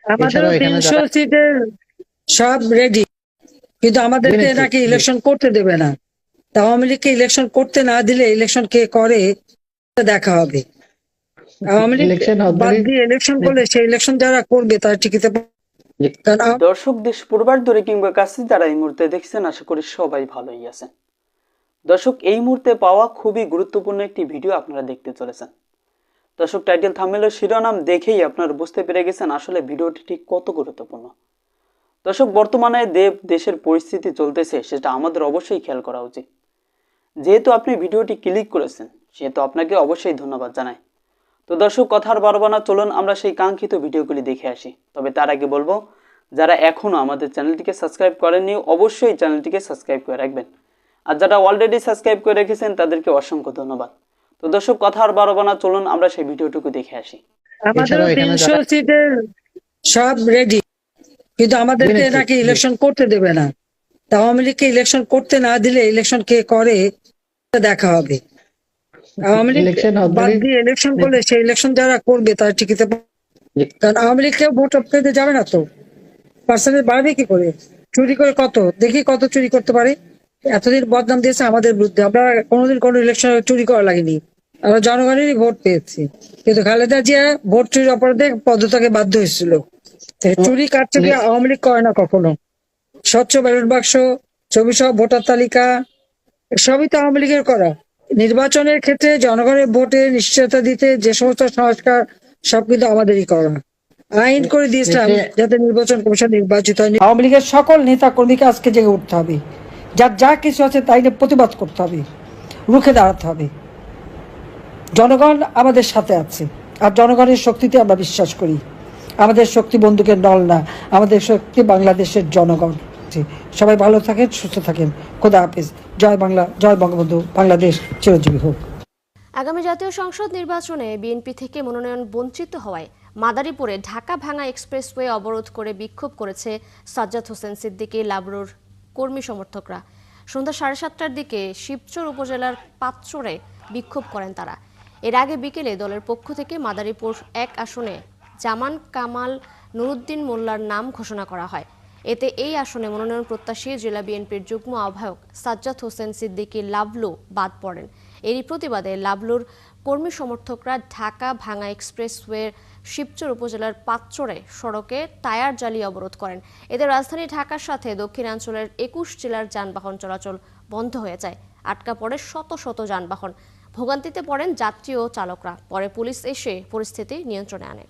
আমাদেরও এছাড়াও এখানে 300 যারা সিটের সব রেডি, কিন্তু আমাদেরকে জেনেছি নাকি ইলেকশন করতে দেবে না। তা আওয়ামী লীগকে ইলেকশন করতে না দিলে ইলেকশন কে করে সেটা দেখা হবে। আওয়ামী লীগ ইলেকশন বাদ অলরেডি দিয়ে ইলেকশন করলে সেই ইলেকশন যারা করবে তারা টিকিতে কারণ দর্শক, দেশ পূর্বার দূরে কিংবা কাছে যারা এই মুহূর্তে দেখছেন, আশা করি সবাই ভালোই আছেন। দর্শক, এই মুহূর্তে পাওয়া খুবই গুরুত্বপূর্ণ একটি ভিডিও আপনারা দেখতে চলেছেন। দর্শক, টাইটেল থাম্বনেলের শিরোনাম দেখেই আপনারা বুঝতে পেরে গেছেন আসলে ভিডিওটি ঠিক কত গুরুত্বপূর্ণ। দর্শক, বর্তমানে দেশের পরিস্থিতি চলতেছে সেটা আমাদের অবশ্যই খেয়াল করা উচিত। যেহেতু আপনি ভিডিওটি ক্লিক করেছেন সেহেতু আপনাকে অবশ্যই ধন্যবাদ জানাই। তো দর্শক, কথা আর বাড়াবো না, চলুন আমরা সেই কাঙ্ক্ষিত ভিডিওগুলি দেখে আসি। তবে তার আগে বলবো, যারা এখনও আমাদের চ্যানেলটিকে সাবস্ক্রাইব করেননি অবশ্যই চ্যানেলটিকে সাবস্ক্রাইব করে রাখবেন, আর যারা অলরেডি সাবস্ক্রাইব করে রেখেছেন তাদেরকে অসংখ্য ধন্যবাদ। তো দর্শক, কথা আর বাড়াবো না, চলুন আমরা সেই ভিডিওটুকু দেখে আসি। আমাদেরও এছাড়াও এখানে 300 যারা সিটের সব রেডি, কিন্তু আমাদেরকে জেনেছি নাকি ইলেকশন করতে দেবে না। তা আওয়ামী লীগকে ইলেকশন করতে না দিলে ইলেকশন কে করে সেটা দেখা হবে। আওয়ামী লীগ ইলেকশন বাদ অলরেডি দিয়ে ইলেকশন করলে সেই ইলেকশন যারা করবে তারা টিকিতে কারণ আওয়ামী লীগকে ভোট পেতে যাবে না তো, পার্সেন্টেজ বাড়বে কি করে? চুরি করে কত দেখি কত চুরি করতে পারে। এতদিন বদনাম দিয়েছে আমাদের বিরুদ্ধে, আমরা কোনোদিন কোনো ইলেকশন চুরি করা লাগেনি, আমরা জনগণেরই ভোট পেয়েছি। কিন্তু খালেদা জিয়া ভোট চুরির অপরাধে পদত্যাগে বাধ্য হয়েছিল। চুরি কারচুপি আওয়ামী লীগ করে না কখনো। স্বচ্ছ ব্যালট বাক্স, ছবি সহ ভোটার তালিকা সবই তো আওয়ামী লীগের করা। নির্বাচনের ক্ষেত্রে জনগণের ভোটে নিশ্চয়তা দিতে যে সমস্ত সংস্কার সব কিন্তু আমাদেরই করা। আইন করে দিয়েছিলাম যাতে নির্বাচন কমিশন নির্বাচিত হয়। আওয়ামী লীগের সকল নেতা কর্মীকে আজকে জেগে উঠতে হবে, যার যা কিছু আছে তাই নিয়ে প্রতিবাদ করতে হবে, রুখে দাঁড়াতে হবে। জনগণ আমাদের সাথে আছে, আর জনগণের শক্তিতে আমরা বিশ্বাস করি। আমাদের শক্তি বন্দুকের নল না, আমাদের শক্তি বাংলাদেশের জনগণ। সবাই ভালো থাকেন, সুস্থ থাকেন। খোদা হাফেজ। জয় বাংলা, জয় বঙ্গবন্ধু, বাংলাদেশ চিরজীবী হোক। আগামী জাতীয় সংসদ নির্বাচনে বিএনপি থেকে মনোনয়ন বঞ্চিত হওয়ায় মাদারীপুরে ঢাকা ভাঙা এক্সপ্রেসওয়ে অবরোধ করে বিক্ষোভ করেছে সাজ্জাদ হোসেন সিদ্দিকী লাবলুর কর্মী সমর্থকরা। সন্ধ্যা 7:30টার দিকে শিবচর উপজেলার পাঁচচরে বিক্ষোভ করেন তারা। এর আগে বিকেলে দলের পক্ষ থেকে মাদারীপুর 1 আসনে জামান কামাল নুরুদ্দিন মোল্লার নাম ঘোষণা করা হয়। এতে এই আসনে মনোনয়ন প্রত্যাশী জেলা বিএনপির যুগ্ম আহ্বায়ক সাজ্জাদ হোসেন সিদ্দিকী লাবলু বাদ পড়েন। এরই প্রতিবাদে লাবলুর কর্মী সমর্থকরা ঢাকা ভাঙা এক্সপ্রেসওয়ের শিবচর উপজেলার পাঁচচরে সড়কে টায়ার জ্বালিয়ে অবরোধ করেন। এতে রাজধানী ঢাকার সাথে দক্ষিণাঞ্চলের 21 জেলার যানবাহন চলাচল বন্ধ হয়ে যায়। আটকা পড়ে শত শত যানবাহন। ভোগান্তিতে পড়েন যাত্রী ও চালকরা। পরে পুলিশ এসে পরিস্থিতি নিয়ন্ত্রণে আনে।